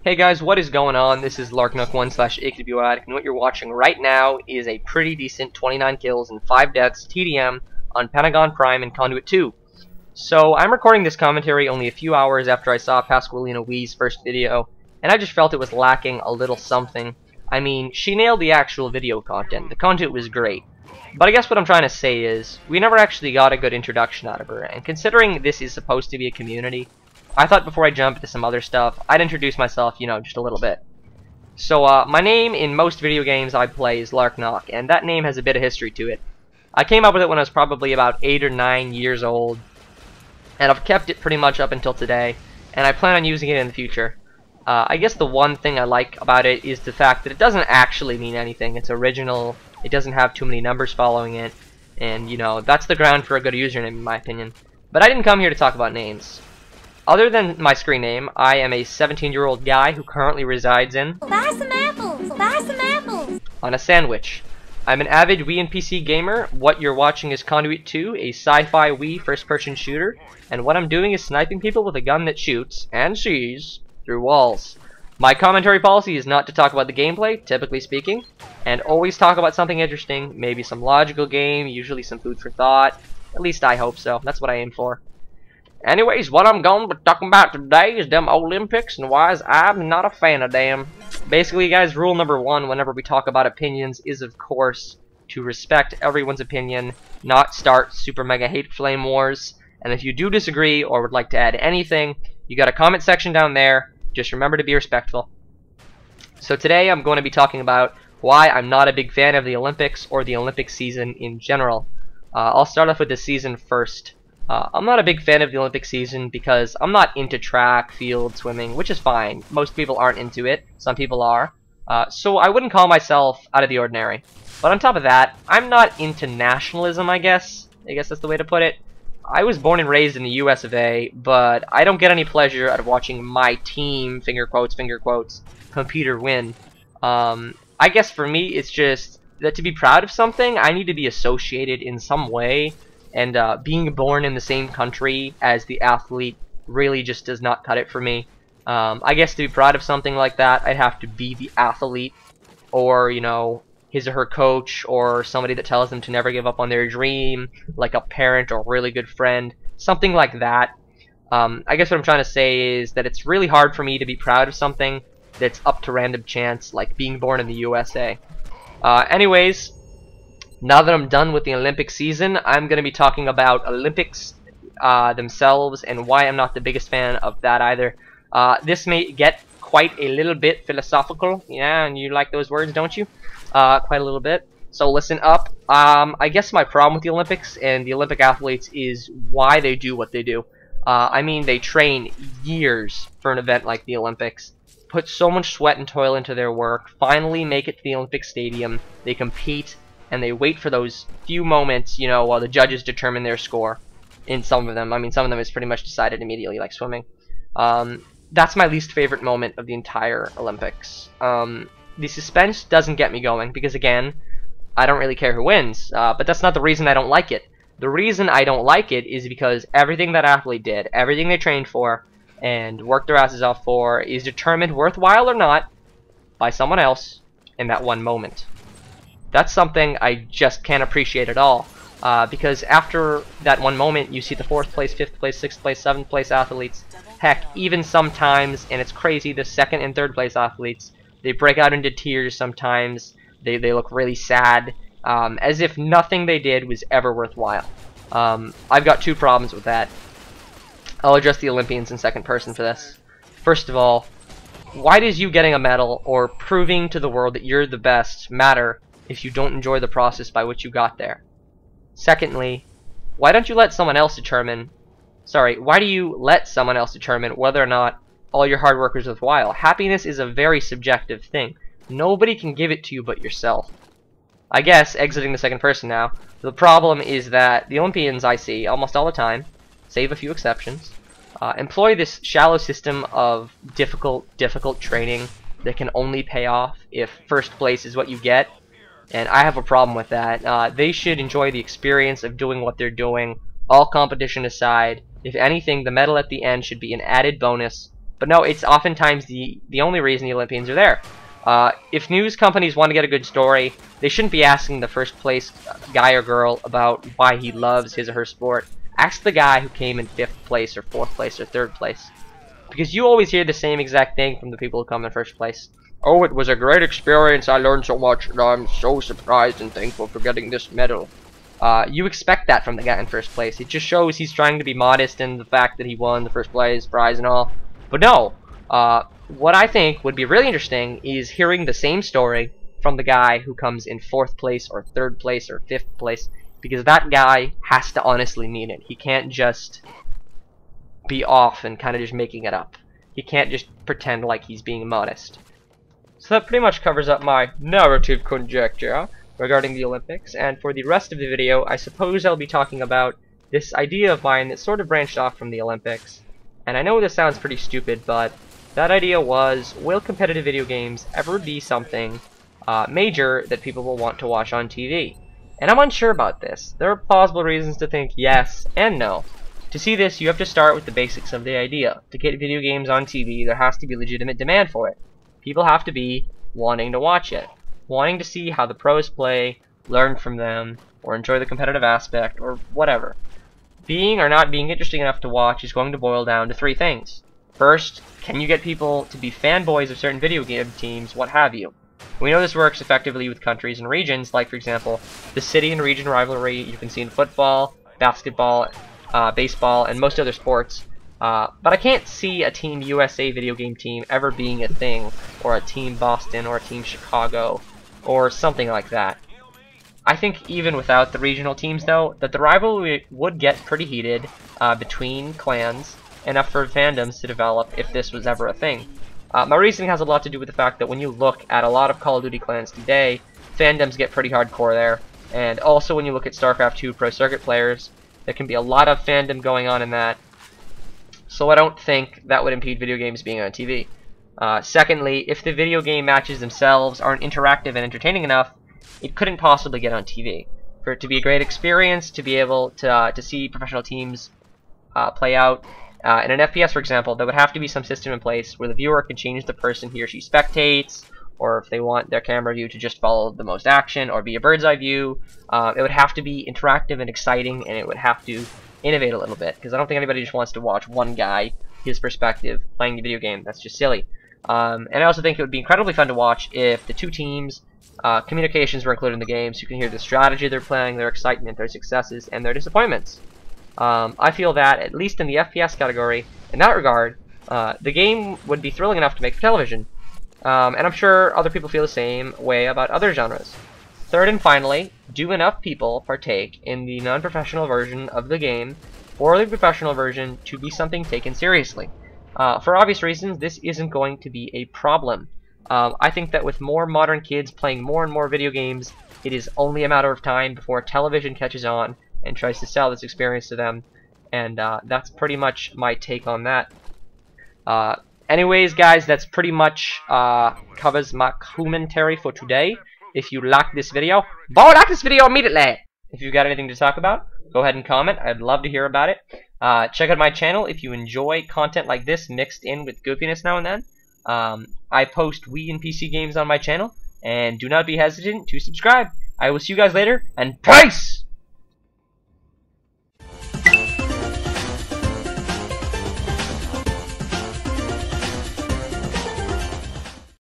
Hey guys, what is going on? This is Larknook1/AQWaddict, and what you're watching right now is a pretty decent 29 kills and 5 deaths TDM on Pentagon Prime and Conduit 2. So I'm recording this commentary only a few hours after I saw Pasqualina Wii's first video, and I just felt it was lacking a little something. I mean, she nailed the actual video content. The content was great. But I guess what I'm trying to say is, we never actually got a good introduction out of her, and considering this is supposed to be a community, I thought before I jump into some other stuff, I'd introduce myself, just a little bit. So, my name in most video games I play is Larknook, and that name has a bit of history to it. I came up with it when I was probably about 8 or 9 years old, and I've kept it pretty much up until today, and I plan on using it in the future. I guess the one thing I like about it is the fact that it doesn't actually mean anything. It's original, it doesn't have too many numbers following it, and, that's the ground for a good username in my opinion. But I didn't come here to talk about names. Other than my screen name, I am a 17-year-old guy who currently resides in... Buy some apples! Buy some apples! ...on a sandwich. I'm an avid Wii and PC gamer. What you're watching is Conduit 2, a sci-fi Wii first-person shooter, and what I'm doing is sniping people with a gun that shoots, and sees, through walls. My commentary policy is not to talk about the gameplay, typically speaking, and always talk about something interesting, maybe some logical game, usually some food for thought. At least I hope so. That's what I aim for. Anyways, what I'm going to be talking about today is them Olympics and why I'm not a fan of them. Basically, guys, rule number 1 whenever we talk about opinions is, of course, to respect everyone's opinion, not start super mega hate flame wars. And if you do disagree or would like to add anything, you got a comment section down there. Just remember to be respectful. So today I'm going to be talking about why I'm not a big fan of the Olympics or the Olympic season in general. I'll start off with the season first. I'm not a big fan of the Olympic season because I'm not into track, field, swimming, which is fine. Most people aren't into it. Some people are. So I wouldn't call myself out of the ordinary. But on top of that, I'm not into nationalism, I guess. I guess that's the way to put it. I was born and raised in the US of A, but I don't get any pleasure out of watching my team, finger quotes, compete or win. I guess for me, it's just that to be proud of something, I need to be associated in some way. And being born in the same country as the athlete really just does not cut it for me. I guess to be proud of something like that, I'd have to be the athlete, or, his or her coach, or somebody that tells them to never give up on their dream, like a parent or a really good friend, something like that. I guess what I'm trying to say is that it's really hard for me to be proud of something that's up to random chance, like being born in the USA. Anyways, now that I'm done with the Olympic season, I'm going to be talking about Olympics themselves and why I'm not the biggest fan of that either. This may get quite a little bit philosophical. Yeah, and you like those words, don't you? Quite a little bit. So listen up. I guess my problem with the Olympics and the Olympic athletes is why they do what they do. I mean, they train years for an event like the Olympics, put so much sweat and toil into their work, finally make it to the Olympic Stadium, they compete, and they wait for those few moments, while the judges determine their score. In some of them, I mean, some of them is pretty much decided immediately, like swimming. That's my least favorite moment of the entire Olympics. The suspense doesn't get me going, because again, I don't really care who wins, but that's not the reason I don't like it. The reason I don't like it is because everything that athlete did, everything they trained for, and worked their asses off for, is determined worthwhile or not by someone else in that one moment. That's something I just can't appreciate at all, because after that one moment, you see the 4th place, 5th place, 6th place, 7th place athletes, heck, even sometimes, and it's crazy, the 2nd and 3rd place athletes, they break out into tears sometimes, they look really sad, as if nothing they did was ever worthwhile. I've got 2 problems with that. I'll address the Olympians in second person for this. First of all, why does you getting a medal or proving to the world that you're the best matter if you don't enjoy the process by which you got there? Secondly, why don't you let someone else determine, why do you let someone else determine whether or not all your hard work is worthwhile? Happiness is a very subjective thing. Nobody can give it to you but yourself. I guess, exiting the second person now, the problem is that the Olympians I see almost all the time, save a few exceptions, employ this shallow system of difficult training that can only pay off if first place is what you get. And I have a problem with that. They should enjoy the experience of doing what they're doing, all competition aside. If anything, the medal at the end should be an added bonus But no, it's oftentimes the only reason the Olympians are there. If news companies want to get a good story, they shouldn't be asking the first place guy or girl about why he loves his or her sport. Ask the guy who came in 5th place or 4th place or 3rd place. Because you always hear the same exact thing from the people who come in 1st place. Oh, it was a great experience, I learned so much, and I'm so surprised and thankful for getting this medal. You expect that from the guy in 1st place. It just shows he's trying to be modest in the fact that he won the 1st place prize and all. But no, what I think would be really interesting is hearing the same story from the guy who comes in 4th place or 3rd place or 5th place, because that guy has to honestly mean it. He can't just be off and kind of just making it up. He can't just pretend like he's being modest. So that pretty much covers up my narrative conjecture regarding the Olympics, and for the rest of the video, I suppose I'll be talking about this idea of mine that sort of branched off from the Olympics. And I know this sounds pretty stupid, but that idea was, will competitive video games ever be something major that people will want to watch on TV? And I'm unsure about this. There are plausible reasons to think yes and no. To see this, you have to start with the basics of the idea. To get video games on TV, there has to be legitimate demand for it. People have to be wanting to watch it, wanting to see how the pros play, learn from them, or enjoy the competitive aspect, or whatever. Being or not being interesting enough to watch is going to boil down to 3 things. First, can you get people to be fanboys of certain video game teams, what have you? We know this works effectively with countries and regions, like for example, the city and region rivalry you can see in football, basketball, baseball, and most other sports. But I can't see a Team USA video game team ever being a thing, or a Team Boston, or a Team Chicago, or something like that. I think even without the regional teams, though, that the rivalry would get pretty heated between clans, enough for fandoms to develop if this was ever a thing. My reasoning has a lot to do with the fact that when you look at a lot of Call of Duty clans today, fandoms get pretty hardcore there, and also when you look at StarCraft 2 Pro Circuit players, there can be a lot of fandom going on in that. So I don't think that would impede video games being on TV. Secondly, if the video game matches themselves aren't interactive and entertaining enough, it couldn't possibly get on TV. For it to be a great experience, to be able to see professional teams play out, in an FPS, for example, there would have to be some system in place where the viewer can change the person he or she spectates, or if they want their camera view to just follow the most action, or be a bird's eye view. It would have to be interactive and exciting, and it would have to innovate a little bit, because I don't think anybody just wants to watch one guy, his perspective, playing the video game. That's just silly. And I also think it would be incredibly fun to watch if the 2 teams' communications were included in the game, so you can hear the strategy they're playing, their excitement, their successes, and their disappointments. I feel that, at least in the FPS category, in that regard, the game would be thrilling enough to make for television. And I'm sure other people feel the same way about other genres. Third and finally, do enough people partake in the non-professional version of the game for the professional version to be something taken seriously? For obvious reasons, this isn't going to be a problem. I think that with more modern kids playing more and more video games, it is only a matter of time before television catches on and tries to sell this experience to them. And that's pretty much my take on that. Anyways, guys, that's pretty much covers my commentary for today. If you like this video, like this video immediately! If you've got anything to talk about, go ahead and comment. I'd love to hear about it. Check out my channel if you enjoy content like this mixed in with goofiness now and then. I post Wii and PC games on my channel, and do not be hesitant to subscribe. I will see you guys later, and peace!